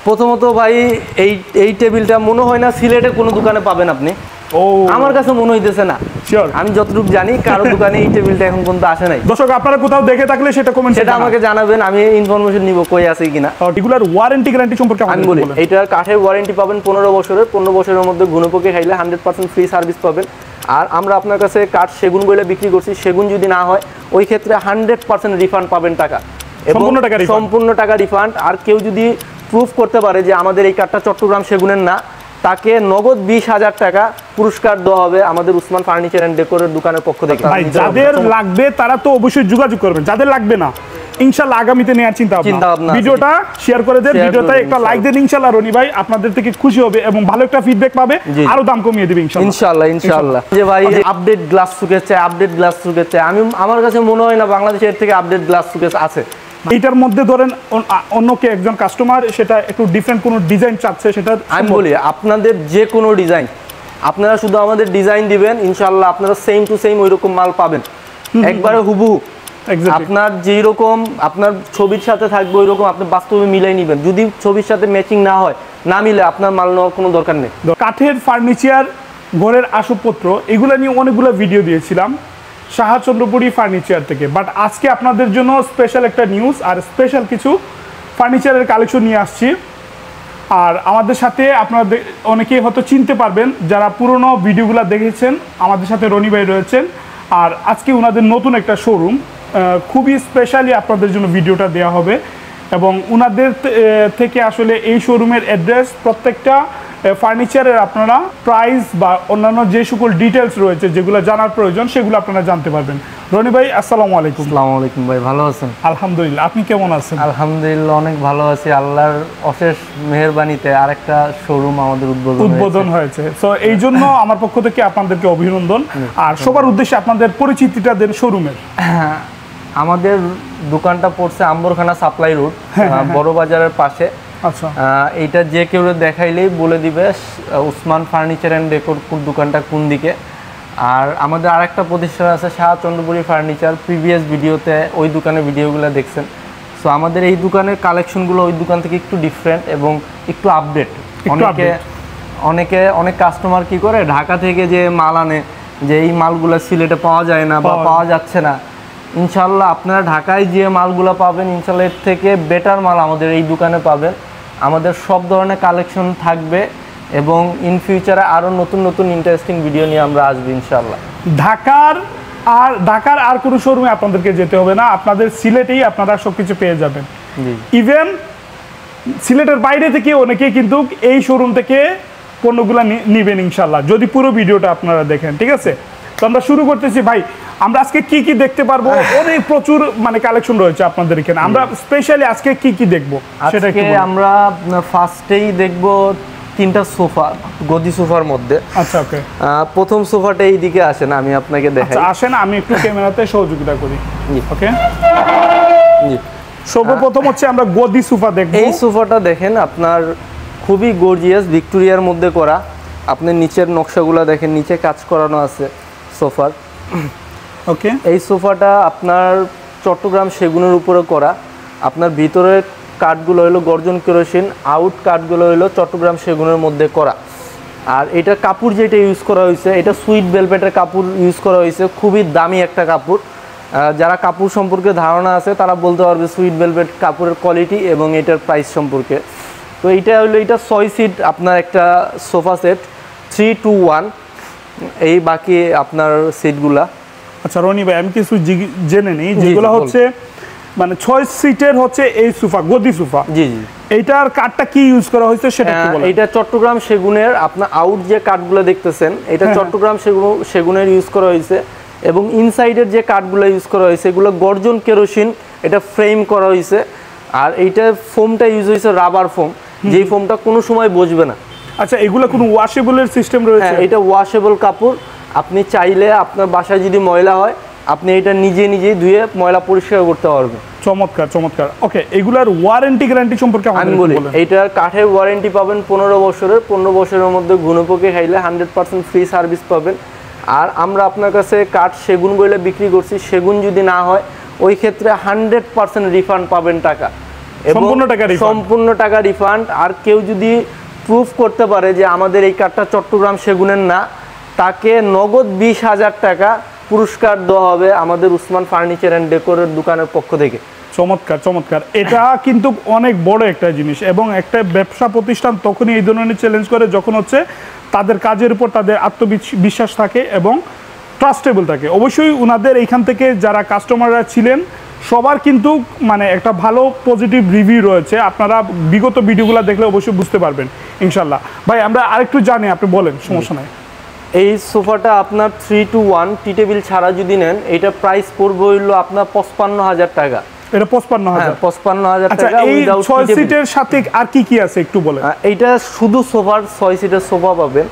প্রথমত ভাই এই টেবিলটা মনে হয় না সিলেটে কোনো দোকানে পাবেন আপনি। আমার কাছে মনে হইতেছে না, আমি যতটুকু জানি কারো দোকানে এই টেবিলটা এখন পর্যন্ত আসে নাই। দর্শক আপনারা কোথাও দেখে থাকলে সেটা কমেন্ট সেটা আমাকে জানাবেন, আমি ইনফরমেশন নিব কই আছে কিনা। রেগুলার ওয়ারেন্টি গ্যারান্টি সম্পর্কে আমি বলি, এটার কাঠের ওয়ারেন্টি পাবেন 15 বছরের। 15 বছরের মধ্যে ঘুনো পোকে খাইলে 100% ফ্রি সার্ভিস পাবেন। আর আমরা আপনার কাছে কাঠ সেগুন বলে বিক্রি করছি, সেগুন যদি না হয় ওই ক্ষেত্রে 100% রিফান্ড পাবেন টাকা, এবং সম্পূর্ণ টাকা রিফান্ড। আর কেউ যদি প্রুফ করতে পারে যে আমাদের এই কাঠটা চট্টগ্রাম সেগুনের না, তাকে নগদ 20,000 টাকা পুরস্কার দেওয়া হবে আমাদের উসমান ফার্নিচার এন্ড ডেকোরের দোকানের পক্ষ থেকে। যাদের লাগবে তারা তো অবশ্যই যোগাযোগ করবেন, যাদের লাগবে না ইনশাআল্লাহ আগামীতে নেওয়ার চিন্তা ভাবনা। ভিডিওটা শেয়ার করে দেন, ভিডিওতে একটা লাইক দেন, ইনশাআল্লাহ রনি ভাই আপনাদের থেকে খুশি হবে এবং ভালো একটা ফিডব্যাক পাবে, আরো দাম কমিয়ে দিবে ইনশাআল্লাহ। যে ভাই আপডেট গ্লাস সুকেস চাই, আপডেট গ্লাস সুকেস চাই, আমার কাছে মনে হয় না বাংলাদেশের থেকে আপডেট গ্লাস সুকেস আছে। এইটার মধ্যে ধরেন অন্য কে একজন কাস্টমার সেটা একটু ডিফারেন্ট কোনো ডিজাইন চাচ্ছে, সেটা আমি বলি আপনাদের যে কোনো ডিজাইন আপনারা শুধু আমাদের ডিজাইন দিবেন, ইনশাআল্লাহ আপনারা সেম টু সেম ওইরকম মাল পাবেন, একবারে হুবহু। আপনার যেই রকম আপনার ছবির সাথে থাকবে ওই রকম আপনি বাস্তবে মিলাই নেবেন। যদি ছবির সাথে ম্যাচিং না হয়, না মিলে, আপনার মাল নেওয়ার কোনো দরকার নেই। কাঠের ফার্নিচার, ঘরের আসবাবপত্র এগুলো নিয়ে অনেকগুলো ভিডিও দিয়েছিলাম শাহচন্দ্রপুরি ফার্নিচার থেকে, বাট আজকে আপনাদের জন্য স্পেশাল একটা নিউজ আর স্পেশাল কিছু ফার্নিচারের কালেকশন নিয়ে আসছি। আর আমাদের সাথে আপনাদের অনেকেই হয়তো চিনতে পারবেন যারা পুরনো ভিডিওগুলো দেখেছেন, আমাদের সাথে রনি ভাই রয়েছেন। আর আজকে ওনাদের নতুন একটা শোরুম, খুবই স্পেশালি আপনাদের জন্য ভিডিওটা দেওয়া হবে, এবং ওনাদের থেকে আসলে এই শোরুমের অ্যাড্রেস, প্রত্যেকটা ফার্নিচারের আপনারা প্রাইস বা অন্যান্য যে সকল ডিটেলস রয়েছে যেগুলো জানার প্রয়োজন সেগুলো আপনারা জানতে পারবেন। রনি ভাই আসসালামু আলাইকুম। আসসালামু আলাইকুম ভাই, ভালো আছেন? আলহামদুলিল্লাহ, আপনি কেমন আছেন? আলহামদুলিল্লাহ অনেক ভালো আছি, আল্লাহর অশেষ মেহেরবানিতে আরেকটা শোরুম আমাদের উদ্বোধন হয়েছে। সো এই জন্য আমার পক্ষ থেকে আপনাদেরকে অভিনন্দন। আর সবার উদ্দেশ্যে আপনাদের পরিচিতিটা দেন শোরুমের। আমাদের দোকানটা পড়ছে আম্বরখানা সাপ্লাই রোড, বড় বাজারের পাশে। আচ্ছা, এইটা যে কেউ দেখাইলেই বলে দিবে উসমান ফার্নিচার অ্যান্ড ডেকোর দোকানটা কোন দিকে। আর আমাদের আরেকটা প্রতিষ্ঠান আছে শাহচন্দ্রপুরি ফার্নিচার, প্রিভিয়াস ভিডিওতে ওই দোকানের ভিডিওগুলো দেখছেন। সো আমাদের এই দোকানের কালেকশনগুলো ওই দোকান থেকে একটু ডিফারেন্ট এবং একটু আপডেট। অনেক কাস্টমার কি করে ঢাকা থেকে যে মাল আনে, যে এই মালগুলো সিলেটে পাওয়া যায় না বা পাওয়া যাচ্ছে না, ইনশাল্লাহ আপনারা ঢাকায় যে মালগুলো পাবেন ইনশাল্লাহ এর থেকে বেটার মাল আমাদের এই দোকানে পাবেন। আমাদের সব ধরনের কালেকশন থাকবে এবং ইন ফিউচারে আরও নতুন নতুন ইন্টারেস্টিং ভিডিও নিয়ে আমরা আসবো ইনশাল্লাহ। ঢাকার আর কোনো শোরুমে আপনাদেরকে যেতে হবে না, আপনাদের সিলেটেই আপনারা সব কিছু পেয়ে যাবেন। ইভেন সিলেটের বাইরে থেকে অনেকেই কিন্তু এই শোরুম থেকে পণ্যগুলো নেবেন ইনশাল্লাহ, যদি পুরো ভিডিওটা আপনারা দেখেন। ঠিক আছে, তো আমরা শুরু করতেছি। ভাই আমরা আজকে কি কি দেখতে পারবো? অনেক প্রচুর মানে কালেকশন রয়েছে আপনাদের এখানে, আমরা স্পেশালি আজকে কি কি দেখবো সেটা কি আমরা ফার্স্টেই দেখবো তিনটা সোফা, গদি সোফার মধ্যে। আচ্ছা, ওকে। প্রথম সোফাটা এইদিকে আসেন, আমি আপনাকে দেখাই। আসেন, আমি একটু ক্যামেরাতে সহযোগিতা করি। ওকে, সর্বপ্রথম হচ্ছে আমরা গদি সোফা দেখব। এই সোফাটা দেখেন, আপনার খুবই গর্জিয়াস, ভিক্টোরিয়ার মধ্যে করা। আপনি নিচের নকশাগুলো দেখেন, নিচে কাজ করানো আছে সোফার। ওকে, এই সোফাটা আপনার চট্টগ্রাম সেগুনের উপরে করা। আপনার ভিতরের কাঠগুলো হলো গর্জন কেরোসিন, আউট কাঠগুলো হলো চট্টগ্রাম সেগুনের মধ্যে করা। আর এটা কাপড় যেটা ইউজ করা হয়েছে, এটা সুইট ভেলভেটের কাপড় ইউজ করা হয়েছে, খুবই দামি একটা কাপড়। যারা কাপড় সম্পর্কে ধারণা আছে তারা বলতে পারবে সুইট ভেলভেট কাপড়ের কোয়ালিটি এবং এটার প্রাইস সম্পর্কে। তো এইটা হলো, এটা 6 সিট আপনার একটা সোফা সেট, 3 to 1 এই বাকি আপনার সিটগুলা। আচ্ছা রনি ভাই, আমি কিছু জেনে নিই, যেগুলো হচ্ছে মানে 6 সিটের হচ্ছে এই সোফা, গদি সোফা। জি জি, এইটার কাঠটা কি ইউজ করা হয়েছে সেটা একটু বলেন। এটা চট্টগ্রাম সেগুনের, আপনার আউট যে কাঠগুলো দেখতেছেন এটা চট্টগ্রাম সেগুনের ইউজ করা হয়েছে, এবং ইনসাইডের যে কাঠগুলো ইউজ করা হয়েছে এগুলো গর্জন কেরোসিন, এটা ফ্রেম করা হয়েছে। আর এইটা ফোমটা ইউজ হয়েছে রাবার ফোম, যেই ফোমটা কোনো সময় বসবে না। আচ্ছা, এগুলো কোনো ওয়াশেবলের সিস্টেম রয়েছে? হ্যাঁ, এটা ওয়াশেবল কাপড়। আপনি চাইলে আপনার বাসায় যদি ময়লা হয় আপনি এটা নিজেই ধুয়ে ময়লা পরিষ্কার করতে পারবেন। চমৎকার চমৎকার। ওকে, এগুলার ওয়ারেন্টি গ্যারান্টি সম্পর্কে আমি বলি, এইটার কাঠের ওয়ারেন্টি পাবেন 15 বছরের। 15 বছরের মধ্যে ঘুনো পোকে খাইলে 100% ফ্রি সার্ভিস পাবেন। আর আমরা আপনার কাছে কাঠ সেগুন বলে বিক্রি করছি, সেগুন যদি না হয় ওই ক্ষেত্রে 100% রিফান্ড পাবেন টাকা, সম্পূর্ণ টাকা রিফান্ড। আর কেউ যদি প্রুফ করতে পারে যে আমাদের এই কাঠটা চট্টগ্রাম সেগুনের না, তাকে নগদ 20,000 টাকা পুরস্কার দেওয়া হবে আমাদের উসমান ফার্নিচার অ্যান্ড ডেকোরের দোকানের পক্ষ থেকে। চমৎকার চমৎকার, এটা কিন্তু অনেক বড় একটা জিনিস, এবং একটা ব্যবসা প্রতিষ্ঠান তখনই এই ধরনের চ্যালেঞ্জ করে যখন হচ্ছে তাদের কাজের উপর তাদের আত্মবিশ্বাস থাকে এবং ট্রাস্টেবল থাকে। অবশ্যই ওনাদের এইখান থেকে যারা কাস্টমাররা ছিলেন সবার কিন্তু মানে একটা ভালো পজিটিভ রিভিউ রয়েছে, আপনারা বিগত ভিডিওগুলো দেখলে অবশ্যই বুঝতে পারবেন ইনশাল্লাহ। ভাই আমরা আরেকটু জানি, আপনি বলেন, সমস্যা নাই। এই সোফাটা আপনার 3-to-1 টি টেবিল ছাড়া যদি নেন, এটা প্রাইস পড়বে হইলো আপনার 55,000 টাকা। এটা 55,000? 55,000 টাকা। এই 6 সিটের সাথে আর কি কি আছে একটু বলেন। এইটা শুধু সোফার 6 সিটের সোফা পাবেন,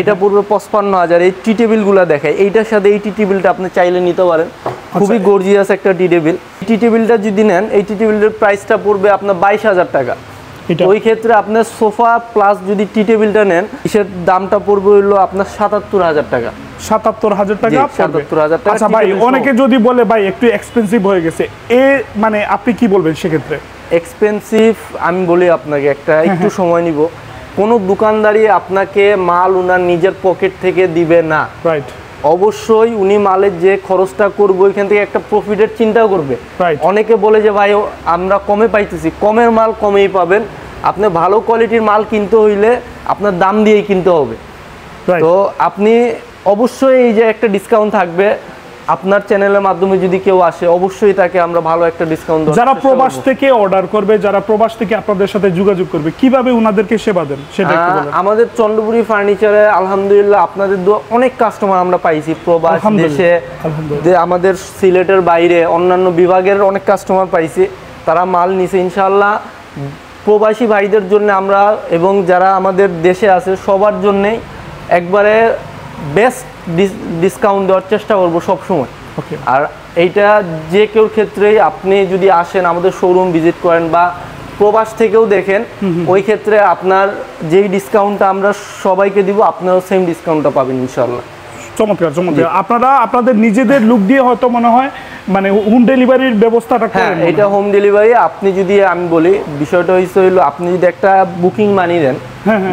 এটা পড়বে 55,000। এই টি টেবিলগুলো দেখায়, এইটার সাথে এই টি টেবিলটা আপনি চাইলে নিতে পারেন, খুবই গর্জিয়াস একটা টি টেবিল। টি টেবিলটা যদি নেন, এই টি টেবিলের প্রাইসটা পড়বে আপনার 22,000 টাকা। ওই ক্ষেত্রে আপনার সোফা প্লাস যদি টি টেবিলটা নেন, এর দামটা পড়বে হইলো আপনার 77,000 টাকা। 77,000 টাকা? 77,000 টাকা। আচ্ছা ভাই, অনেকে যদি বলে ভাই একটু এক্সপেন্সিভ হয়ে গেছে, মানে আপনি কি বলবেন সেক্ষেত্রে? এক্সপেন্সিভ আমি বলি আপনাকে, একটু সময় নিব। কোনো দোকানদারই আপনাকে মাল ওনার নিজের পকেট থেকে দিবে না, রাইট? অবশ্যই উনি মালের যে খরচটা করবে ওইখান থেকে একটা প্রফিটের চিন্তা করবে। অনেকে বলে যে ভাই আমরা কমে পাইতেছি, কমের মাল কমেই পাবেন। আপনি ভালো কোয়ালিটির মাল কিনতে হইলে আপনার দাম দিয়েই কিনতে হবে। তো আপনি অবশ্যই এই যে একটা ডিসকাউন্ট থাকবে আপনার চ্যানেলের মাধ্যমে, যদি কেউ আসে অবশ্যই তাকে আমরা ভালো একটা ডিসকাউন্ট দেব। যারা প্রবাস থেকে অর্ডার করবে, যারা প্রবাস থেকে আপনাদের সাথে যোগাযোগ করবে, কিভাবে ওনাদেরকে সেবা দেন সেটা একটু বলেন। আমাদের চন্দ্রপুরি ফার্নিচারে আলহামদুলিল্লাহ আপনাদের অনেক কাস্টমার আমরা পাইছি, প্রবাস দেশে, আমাদের সিলেটের বাইরে অন্যান্য বিভাগের অনেক কাস্টমার পাইছি, তারা মাল নিছে ইনশাআল্লাহ। প্রবাসী ভাইদের জন্য আমরা এবং যারা আমাদের দেশে আছে সবার জন্যই একবারে বেস্ট ডিসকাউন্ট দেওয়ার চেষ্টা করবো সবসময়। আর এইটা যে কেউ ক্ষেত্রেই আপনি যদি আসেন আমাদের শোরুম ভিজিট করেন বা প্রবাস থেকেও দেখেন, ওই ক্ষেত্রে আপনার যেই ডিসকাউন্টটা আমরা সবাইকে দিব, আপনারাও সেম ডিসকাউন্টটা পাবেন ইনশাআল্লাহ। চমৎকার চমৎকার। আপনারা আপনাদের নিজেদের লুক দিয়ে হয়তো মনে হয় মানে হোম ডেলিভারির ব্যবস্থাটা করেন? এটা হোম ডেলিভারি। আপনি যদি, আমি বলি বিষয়টা হইলো, আপনি যদি একটা বুকিং মানি দেন,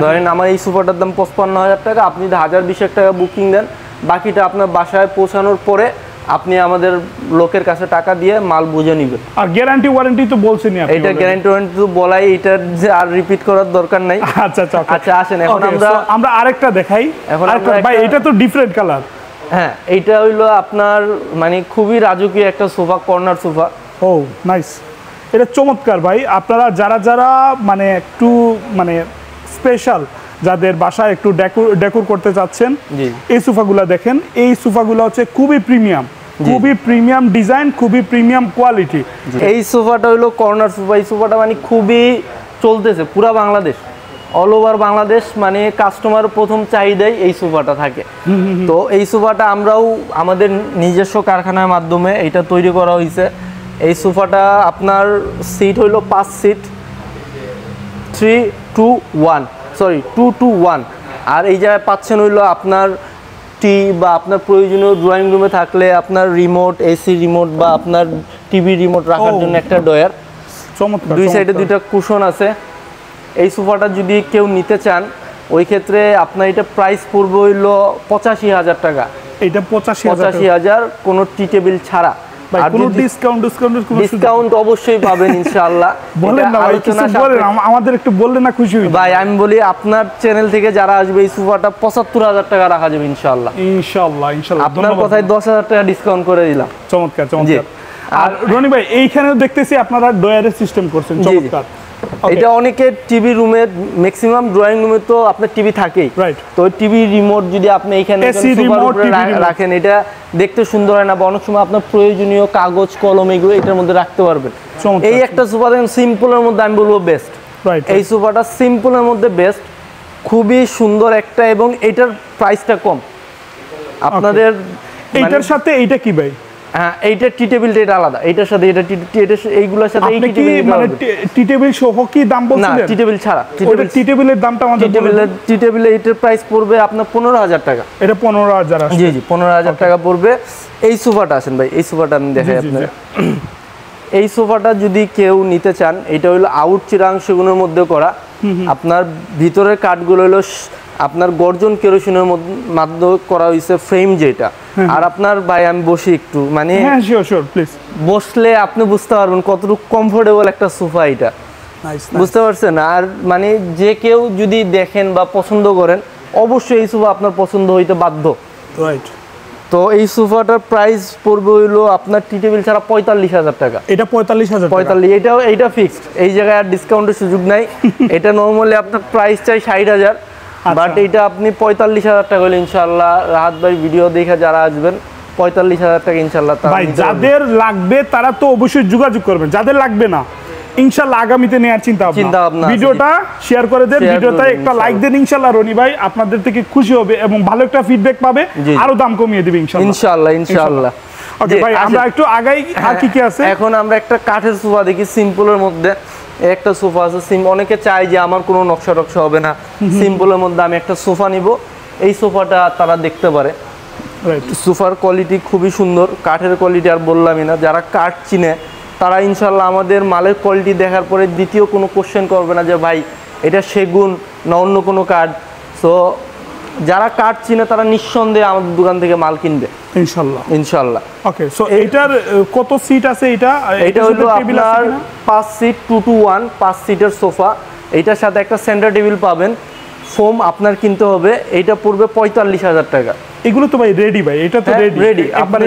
ধরেন আমার এই সোফাটার দাম 55,000 টাকা, আপনি যদি 1,020 টাকা বুকিং দেন, বাকিটা আপনার বাসায় পৌঁছানোর পরে আপনি আমাদের লোকের কাছে টাকা দিয়ে মাল বুঝে নেবেন। আর গ্যারান্টি ওয়ারেন্টি তো বলছেনই আপনি। এটা গ্যারান্টি ওয়ারেন্টি তো বলাই, এটা যে আর রিপিট করার দরকার নাই। আচ্ছা আচ্ছা আচ্ছা, আসেন এখন আমরা আরেকটা দেখাই। এখন ভাই এটা তো ডিফারেন্ট কালার। হ্যাঁ, এইটা হইলো আপনার মানে খুবই রাজকীয় একটা সোফা, কর্নার সোফা। ও নাইস, এটা চমৎকার ভাই। আপনারা যারা যারা মানে একটু মানে স্পেশাল, যাদের বাসায় একটু ডেকোর করতে চাচ্ছেন, এই সোফাগুলো দেখেন। এই সোফাগুলো হচ্ছে খুবই প্রিমিয়াম, খুবই প্রিমিয়াম ডিজাইন, খুবই প্রিমিয়াম কোয়ালিটি। এই সোফাটা হলো কর্নার সোফা। এই সোফাটা মানে খুবই চলতেছে পুরা বাংলাদেশ, অল ওভার বাংলাদেশ, মানে কাস্টমার প্রথম চাহিদাই এই সোফাটা থাকে। তো এই সোফাটা আমরাও আমাদের নিজস্ব কারখানার মাধ্যমে এটা তৈরি করা হয়েছে। এই সোফাটা আপনার সিট হইলো 5 সিট, 2-to-1। আর এই জায়গায় পাচ্ছেন হইলো আপনার টি বা আপনার প্রয়োজনীয় ড্রয়িং রুমে থাকলে আপনার রিমোট, এসি রিমোট বা আপনার টিভি রিমোট রাখার জন্য একটা ডয়ার। দুই সাইডে দুইটা কুশন আছে। এই সোফাটা যদি কেউ নিতে চান, ওই ক্ষেত্রে আপনার এটা প্রাইস পড়বে হইলো 85,000 টাকা। এটা 85,000 কোনো টি টেবিল ছাড়া। আর কোনো ডিসকাউন্ট অবশ্যই পাবেন ইনশাআল্লাহ। বলেন না ভাই, কিছু বলেন, আমাদের একটু বললে না খুশি হই ভাই। আমি বলি আপনার চ্যানেল থেকে যারা আসবে এই সোফাটা 75,000 টাকা রাখা যাবে ইনশাআল্লাহ। ইনশাআল্লাহ ইনশাআল্লাহ। আপনার কথায় 10,000 টাকা ডিসকাউন্ট করে দিলাম। চমৎকার চমৎকার। আর রনি ভাই, এইখানেও দেখতেছি আপনারা ডয়ারের সিস্টেম করছেন, চমৎকার। এটা অনেকে টিভি রুমে, ম্যাক্সিমাম ড্রয়িং রুমে তো আপনার টিভি থাকেই, তো টিভি রিমোট যদি আপনি এখানে রাখেন, এটা দেখতে সুন্দর হয় না, বা অনেক সময় আপনার প্রয়োজনীয় কাগজ কলম এগুলো এটার মধ্যে রাখতে পারবেন। এই একটা সোফা দেখেন, সিম্পলের মধ্যে আমি বলবো বেস্ট। এই সোফাটা সিম্পলের মধ্যে বেস্ট, খুবই সুন্দর একটা, এবং এটার প্রাইসটা কম আপনাদের। এইটার সাথে এইটা কি ভাই? হ্যাঁ, এইটা টি টেবিলটা এটা আলাদা, এইটার সাথে এটা এইগুলোর সাথে এই টি টেবিল মানে টি টেবিল সহ কি দাম বলছিলেন? না, টি টেবিল ছাড়া। টি টেবিলের দামটা আমাদের বলেন। টি টেবিলে এটার প্রাইস পড়বে আপনার 15,000 টাকা। এটা 15,000 আছে? জি জি, 15,000 টাকা পড়বে। এই সোফাটা আসেন ভাই, এই সোফাটা আমি দেখাই আপনাদের। এই সোফাটা যদি কেউ নিতে চান, এটা হলো আউট চিরাং সেগুনের মধ্যে করা। আপনার ভিতরের কাঠগুলো হলো আপনার গর্জন কেরোসিনের মাধ্যমে করা হয়েছে ফ্রেম যেটা। আর আপনার ভাই আমি বসি একটু, মানে হ্যাঁ শিওর শিওর প্লিজ, বসলে আপনি বুঝতে পারবেন কতটুকু কমফোর্টেবল একটা সোফা এটা, বুঝতে পারছেন। আর মানে যে কেউ যদি দেখেন বা পছন্দ করেন, অবশ্যই এই সোফা আপনার পছন্দ হইতে বাধ্য। রাইট। তো এই সোফাটার প্রাইস পড়বে হইলো আপনার টি টেবিল ছাড়া 45,000 টাকা। এটা 45,000 45, এইটা ফিক্সড, এই জায়গায় আর ডিসকাউন্টের সুযোগ নাই। এটা নর্মালি আপনার প্রাইস চাই 60,000, বাট এটা আপনি 45,000 টাকা হলে ইনশাআল্লাহ রাহাত ভাই ভিডিও দেখে যারা আসবেন 45,000 টাকা ইনশাআল্লাহ। ভাই যাদের লাগবে তারা তো অবশ্যই যোগাযোগ করবেন, যাদের লাগবে না ইনশাআল্লাহ আগামীতে নেওয়ার চিন্তা ভাবনা। ভিডিওটা শেয়ার করে দেন, ভিডিওতে একটা লাইক দেন, ইনশাআল্লাহ রনি ভাই আপনাদের থেকে খুশি হবে এবং ভালো একটা ফিডব্যাক পাবে, আরো দাম কমিয়ে দিবে ইনশাআল্লাহ। ইনশাআল্লাহ। ওকে ভাই, আমরা একটু আগাই, আর কি আছে এখন আমরা একটা কাঠের সোফা দেখি সিম্পলের মধ্যে। একটা সোফা আছে, অনেকে চায় যে আমার কোনো নকশা টকশা হবে না, সিম্পলের মধ্যে আমি একটা সোফা নিব, এই সোফাটা তারা দেখতে পারে। সোফার কোয়ালিটি খুবই সুন্দর, কাঠের কোয়ালিটি আর বললামই না। যারা কাঠ চিনে তারা ইনশাল্লাহ আমাদের মালের কোয়ালিটি দেখার পরে দ্বিতীয় কোনো কোশ্চেন করবে না যে ভাই এটা সেগুন না অন্য কোনো কাঠ। সো যারা কাঠ চিনে তারা নিঃসন্দেহে আমাদের দোকান থেকে মাল কিনবে ইনশাল্লাহ। ওকে, সো এটার কত সিট আছে? এটা হলো আপনার 5 সিট 2 to 1, 5 সিটের সোফা। এইটার সাথে একটা সেন্টার টেবিল পাবেন, ফোম আপনার কিনতে হবে। এইটা পড়বে 45,000 টাকা। এগুলো তো ভাই রেডি, ভাই এটা তো রেডি। আপনি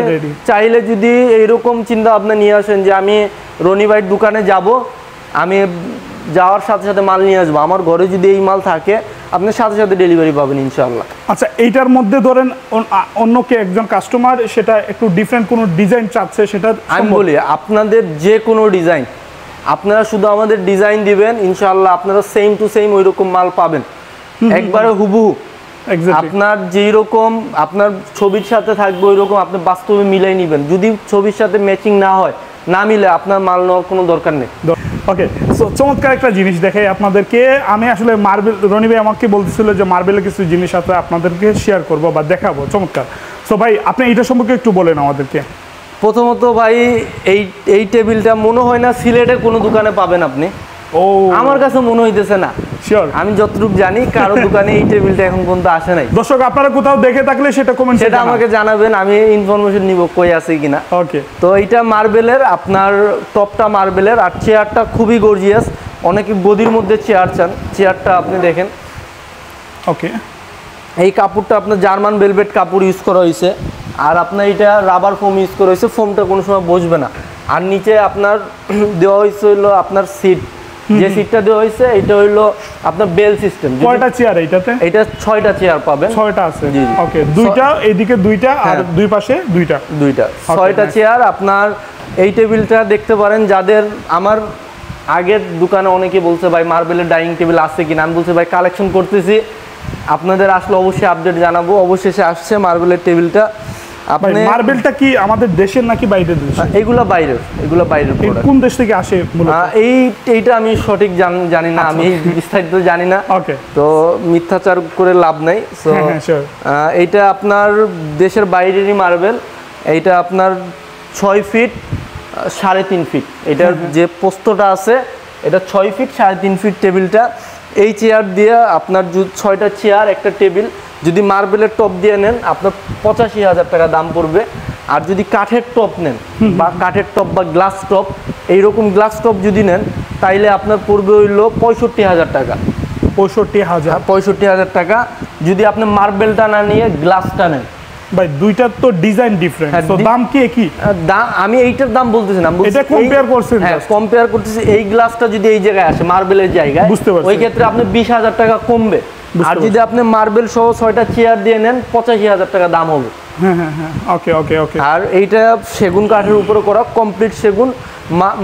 চাইলে যদি এইরকম চিন্তা ভাবনা নিয়ে আসেন যে আমি রনি ভাইয়ের দোকানে যাব, আমি যাওয়ার সাথে সাথে মাল নিয়ে আসবো, আমার ঘরে যদি এই মাল থাকে আপনি সাথে সাথে ডেলিভারি পাবেন ইনশাআল্লাহ। আচ্ছা, এইটার মধ্যে ধরেন অন্য কে একজন কাস্টমার সেটা একটু ডিফারেন্ট কোনো ডিজাইন চাচ্ছে, সেটা আমি বলি আপনাদের যে কোনো ডিজাইন, আপনারা শুধু আমাদের ডিজাইন দিবেন, ইনশাআল্লাহ আপনারা সেম টু সেম ওই রকম মাল পাবেন, একবারে হুবহু। আপনার যেই রকম আপনার ছবির সাথে থাকবে ওই রকম আপনি বাস্তবে মিলাই নেবেন। যদি ছবির সাথে ম্যাচিং না হয়, না মিলে, আপনার মাল নেওয়ার কোনো দরকার নেই। ওকে, সো চমৎকার একটা জিনিস দেখাই আপনাদেরকে। আমি আসলে মার্বেল, রনি ভাই আমাকে বলতেছিল যে মার্বেলের কিছু জিনিস আছে আপনাদেরকে শেয়ার করব বা দেখাবো, চমৎকার। সো ভাই আপনি এটা সম্পর্কে একটু বলেন আমাদেরকে। প্রথমত ভাই এই টেবিলটা মনে হয় না সিলেটের কোনো দোকানে পাবেন আপনি। আমার কাছে মনে হইতেছে না, শিওর আমি যতটুকু জানি কারো দোকানে এই টেবিলটা এখন পর্যন্ত আসে নাই। দর্শক আপনারা কোথাও দেখে থাকলে সেটা কমেন্ট, সেটা আমাকে জানাবেন, আমি ইনফরমেশন নিব কই আছে কিনা। ওকে, তো এইটা মার্বেলের, আপনার টপটা মার্বেলের, আর চেয়ারটা খুবই গর্জিয়াস। অনেকে গদির মধ্যে চেয়ার চান, চেয়ারটা আপনি দেখেন। ওকে, এই কাপড়টা আপনার জার্মান ভেলভেট কাপড় ইউজ করা হয়েছে, আর আপনার এটা রাবার ফোম ইউজ করা হয়েছে, ফোমটা কোনো সময় বসবে না। আর নিচে আপনার দেওয়া হয়েছে হলো আপনার সিট, যে সিটটা দেওয়া হয়েছে এটা হইলো আপনার বেল সিস্টেম। কয়টা চেয়ার এইটাতে? এটা 6টা চেয়ার পাবেন। 6টা আছে, ওকে, দুইটা এইদিকে দুইটা আর দুই পাশে দুইটা 6টা চেয়ার। আপনার এই টেবিলটা দেখতে পারেন, যাদের আমার আগের দোকানে অনেকে বলছে ভাই মার্বেলের ডাইনিং টেবিল আছে কিনা, আমি বলছি ভাই কালেকশন করতেছি, আপনাদের আসলে অবশ্যই আপডেট জানাবো। অবশেষে আসছে মার্বেলের টেবিলটা। আপনি মার্বেলটা কি আমাদের দেশের নাকি বাইরের দেশ? এগুলা বাইরের, এগুলা বাইরের প্রোডাক্ট। কোন দেশ থেকে আসে মূলত? এইটা আমি সঠিক জানি না, আমি বিস্তারিত জানি না। ওকে, তো মিথ্যাচার করে লাভ নাই। সো এইটা আপনার দেশের বাইরেরই মার্বেল। এইটা আপনার 6 ফিট 3.5 ফিট, এটার যে পোস্তটা আছে এটা 6 ফিট 3.5 ফিট টেবিলটা। এই চেয়ার দিয়ে আপনার 6টা চেয়ার একটা টেবিল যদি মার্বেলের টপ দিয়ে নেন আপনার 85,000 টাকা দাম পড়বে। আর যদি কাঠের টপ নেন বা কাঠের টপ বা গ্লাস টপ, এইরকম গ্লাস টপ যদি নেন তাইলে আপনার পড়বে হইলো 65,000 টাকা। 65,000 টাকা যদি আপনি মার্বেলটা না নিয়ে গ্লাসটা নেন। ভাই দুইটার তো ডিজাইন ডিফারেন্ট, তো দাম কি একই? দাম আমি এইটার দাম বলতেছি না, এটা কম্পেয়ার করছেন। হ্যাঁ, কম্পেয়ার করতেছি। এই গ্লাসটা যদি এই জায়গায় আসে মার্বেলের জায়গায়, ওই ক্ষেত্রে আপনি 20,000 টাকা কমবে। আর যদি আপনি মার্বেল সহ 6টা চেয়ার দিয়ে নেন 85,000 টাকা দাম হবে। হ্যাঁ, ওকে ওকে ওকে। আর এইটা সেগুন কাঠের উপরে করা, কমপ্লিট সেগুন।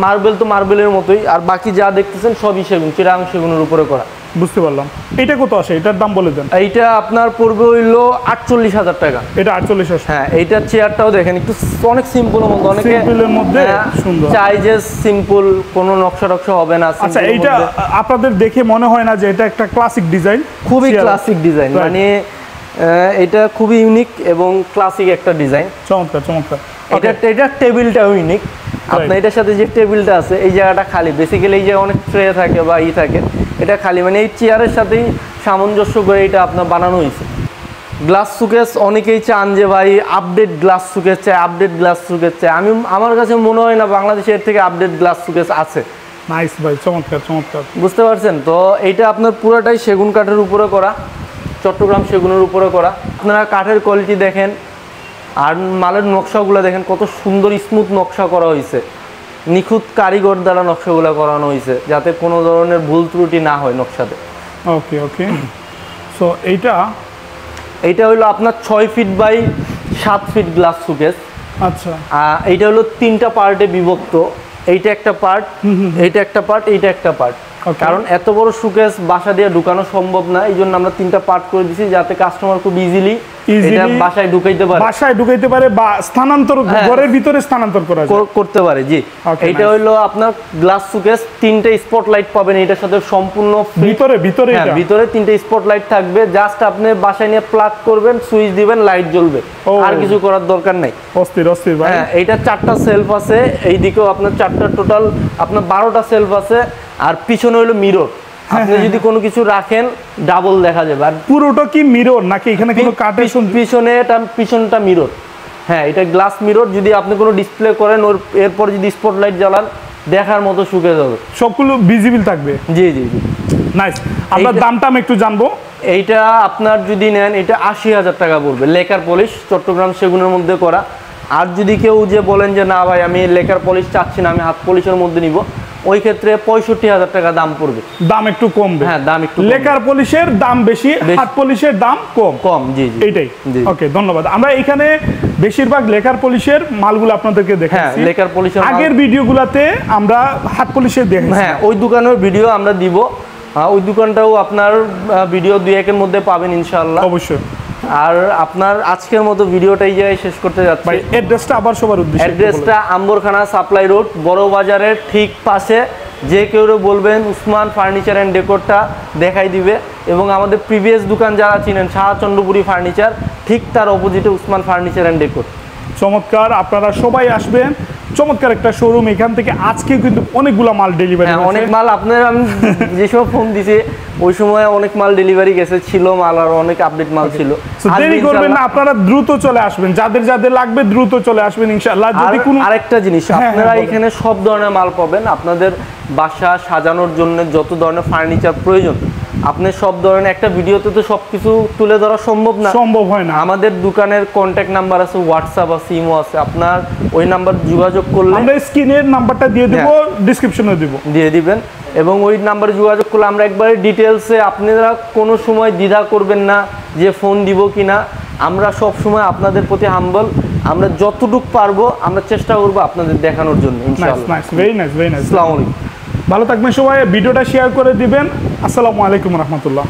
মার্বেল তো মার্বেলের মতোই, আর বাকি যা দেখতেছেন সবই সেগুন, চিরাং সেগুনের উপরে করা। বুঝতে পারলাম। এটা কত আসে? এটার দাম বলে দেন। এইটা আপনার পড়বে হইলো 48,000 টাকা। এটা 48,000? হ্যাঁ, এইটার চেয়ারটাও দেখেন একটু অনেক সিম্পলের মধ্যে, অনেকে সিম্পলের মধ্যে সুন্দর চাই যে সিম্পল, কোনো নকশা টকশা হবে না। আচ্ছা, এইটা আপনাদের দেখে মনে হয় না যে এটা একটা ক্লাসিক ডিজাইন? খুবই ক্লাসিক ডিজাইন, মানে এটা খুবই ইউনিক এবং ক্লাসিক একটা ডিজাইন। চমৎকার চমৎকার। এটা টেবিলটাও ইউনিক। আপনার এটার সাথে যে টেবিলটা আছে এই জায়গাটা খালি, বেসিক্যালি এই জায়গায় অনেক ট্রে থাকে বা থাকে, এটা খালি, মানে এই চেয়ারের সাথেই সামঞ্জস্য করে এটা আপনার বানানো হয়েছে। গ্লাস সুকেস অনেকেই চান যে ভাই আপডেট গ্লাস সুকেস চাই, আপডেট গ্লাস সুকেস চাই। আমার কাছে মনে হয় না বাংলাদেশে এর থেকে আপডেট গ্লাস সুকেস আছে। নাইস ভাই, চমৎকার চমৎকার। বুঝতে পারছেন তো? এইটা আপনার পুরোটাই সেগুন কাঠের উপরে করা, চট্টগ্রাম সেগুনের উপরে করা। আপনারা কাঠের কোয়ালিটি দেখেন আর মালের নকশাগুলো দেখেন, কত সুন্দর স্মুথ নকশা করা হয়েছে, নিখুঁত কারিগর দ্বারা নকশাগুলো করানো হয়েছে, যাতে কোনো ধরনের ভুল ত্রুটি না হয় নকশাতে। ওকে ওকে। সো এইটা হলো আপনার 6 ফিট বাই 7 ফিট গ্লাস সুকেস। আচ্ছা, এইটা হলো 3টা পার্টে বিভক্ত। এইটা একটা পার্ট, এইটা একটা পার্ট, এইটা একটা পার্ট। কারণ এত বড় সুকেস বাসা দিয়ে ঢুকানো সম্ভব না, এই জন্য আমরা 3টা পার্ট করে দিছি, যাতে কাস্টমার খুব ইজিলি এটা বাসায় ঢুকাইতে পারে বা স্থানান্তর ঘরের ভিতরে স্থানান্তর করতে পারে। জি, এইটা হলো আপনার গ্লাস সুকেস। 3টে স্পটলাইট পাবেন এটার সাথে সম্পূর্ণ ভিতরে 3টে স্পটলাইট থাকবে। জাস্ট আপনি বাসায় নিয়ে প্লাগ করবেন, সুইচ দিবেন, লাইট জ্বলবে, আর কিছু করার দরকার নাই। অস্থির অস্থির ভাই। হ্যাঁ, এইটা 4টা সেলফ আছে, এই দিকেও আপনার 4টা, টোটাল আপনার 12টা সেলফ আছে। আর পিছনে হলো মিরর, আপনি যদি কোনো কিছু রাখেন ডাবল দেখা যাবে। আর পুরোটা কি মিরর নাকি এখানে কোনো কাঠের? পিছনটা মিরর। হ্যাঁ, এটা গ্লাস মিরর। যদি আপনি কোনো ডিসপ্লে করেন এরপর যদি স্পটলাইট জ্বালান, দেখার মতো শুকে যাবে, সবগুলো ভিজিবল থাকবে। জি জি জি। নাইস। আমরা দামটা আমি একটু জানবো। এইটা আপনার যদি নেন, এটা 80,000 টাকা পড়বে, লেকার পলিশ, চট্টগ্রাম সেগুনের মধ্যে করা। আর যদি কেউ যে বলেন যে না ভাই আমি লেকার পলিশ চাচ্ছি না, আমি হাত পলিশের মধ্যে নিব, ওই ক্ষেত্রে 65,000 টাকা দাম পড়বে। দাম একটু কমবে। হ্যাঁ, দাম একটু। লেকার পলিশের দাম বেশি, হাত পলিশের দাম কম। জি জি, এইটাই। ওকে, ধন্যবাদ। আমরা এখানে বেশিরভাগ লেকার পলিশের মালগুলো আপনাদেরকে দেখাচ্ছি। হ্যাঁ, লেকার পলিশের আগের ভিডিওগুলোতে আমরা হাত পলিশের দেখাচ্ছি। হ্যাঁ, ওই দোকানের ভিডিও আমরা দিব। ওই দোকানটাও আপনার ভিডিও 2-1-এর মধ্যে পাবেন ইনশাআল্লাহ। অবশ্যই। আর আপনার আজকের মতো ভিডিওটাই যাই শেষ করতে যাচ্ছি। ভাই অ্যাড্রেসটা আবার সবার উদ্দেশ্যে। অ্যাড্রেসটা আম্বরখানা সাপ্লাই রোড, বড় বাজারের ঠিক পাশে। যে কেউ বলবেন উসমান ফার্নিচার অ্যান্ড ডেকোরটা দেখাই দিবে। এবং আমাদের প্রিভিয়াস দোকান যারা চিনেন, শাহচন্দ্রপুরি ফার্নিচার, ঠিক তার অপোজিটে উসমান ফার্নিচার অ্যান্ড ডেকোর। চমৎকার, আপনারা সবাই আসবেন। চমৎকার একটা শোরুম। এখান থেকে আজকে কিন্তু অনেকগুলো মাল ডেলিভারি, অনেক মাল আপনার, আমি যে সময় ফোন দিছি ওই সময় অনেক মাল ডেলিভারি গেছে, ছিল মাল, আর অনেক আপডেট মাল ছিল। দেরি করবেন না, আপনারা দ্রুত চলে আসবেন, যাদের লাগবে দ্রুত চলে আসবেন ইনশাআল্লাহ। যদি কোনো আরেকটা জিনিস, আপনারা এখানে সব ধরনের মাল পাবেন। আপনাদের বাসা সাজানোর জন্য যত ধরনের ফার্নিচার প্রয়োজন, আপনি সব ধরনের, একটা ভিডিওতে তো সবকিছু তুলে ধরা সম্ভব হয় না। আমাদের দোকানের কন্ট্যাক্ট নাম্বার আছে, হোয়াটসঅ্যাপ আছে, ইমো আছে। আপনার ওই নাম্বার যোগাযোগ করলে, আমরা স্ক্রিনের নাম্বারটা দিয়ে দেব, ডেসক্রিপশনে দিয়ে দিবেন, এবং ওই নাম্বারে যোগাযোগ করলে আমরা একবারে ডিটেলসে, আপনারা কোনো সময় দ্বিধা করবেন না যে ফোন দিব কিনা। আমরা সব সময় আপনাদের প্রতি হাম্বল, আমরা যতটুকু পারবো আমরা চেষ্টা করবো আপনাদের দেখানোর জন্য ইনশাআল্লাহ। Very nice. আসসালামু আলাইকুম। ভালো থাকবেন সবাই, ভিডিওটা শেয়ার করে দিবেন। আসসালামু আলাইকুম রহমতুল্লাহ।